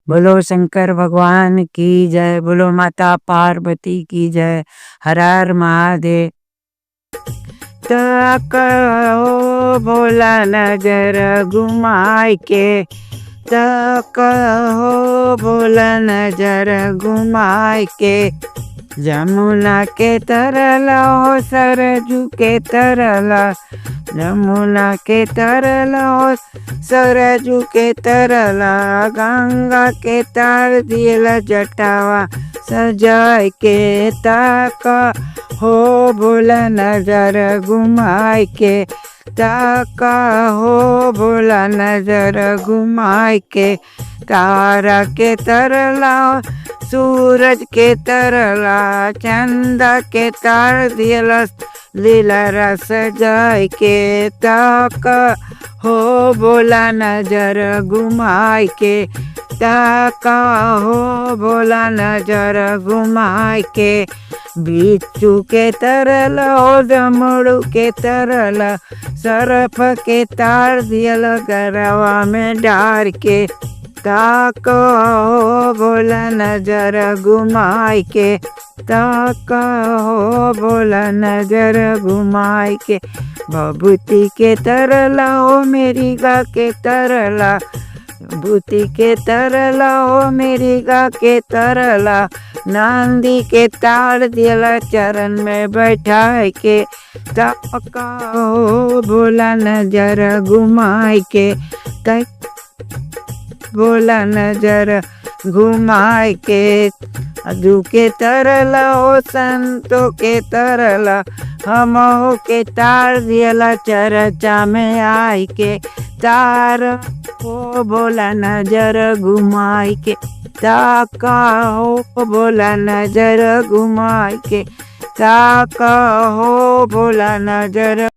बोलो शंकर भगवान की जय, बोलो माता पार्वती की जय। हर हर महादेव। कहो भोला नजर घुमाए के, कहो भोला नजर घुमाए के। जमुना के तरला हो सरजू के तरला, जमुना के तरला हो सरजू के तरला। गंगा के तार दियला जटावा सजाए के, ताका हो भोला नजर घुमाए के, ताका हो भोला नजर घुमाए के। तारा के तरला सूरज के तरला, चंदा के तार दियला लीला रस जाय के। ताका हो भोला नजर घुमाए के, ताका हो भोला नजर घुमाए के। बिच्छू के तरला हो जमड़ू के तरला, सरफ के तार दियला गरवा में डार के। ताका हो भोला नजर घुमाए के, ताका हो भोला नजर घुमाए के। भभूति के तरला हो मेरी गा के तरला, भूति के तरला हो मेरी गा के तरला। नंदी के तार दियला चरण में बैठाए के, ताका हो भोला नजर घुमाए के, भोला नजर घुमाए के। अधू के तरला हो संतों के तरला, हम हो के तार दियला चर्चा में आए के। तार हो भोला नजर घुमाए के, ताका हो भोला नजर घुमाए के, ताका हो भोला नजर।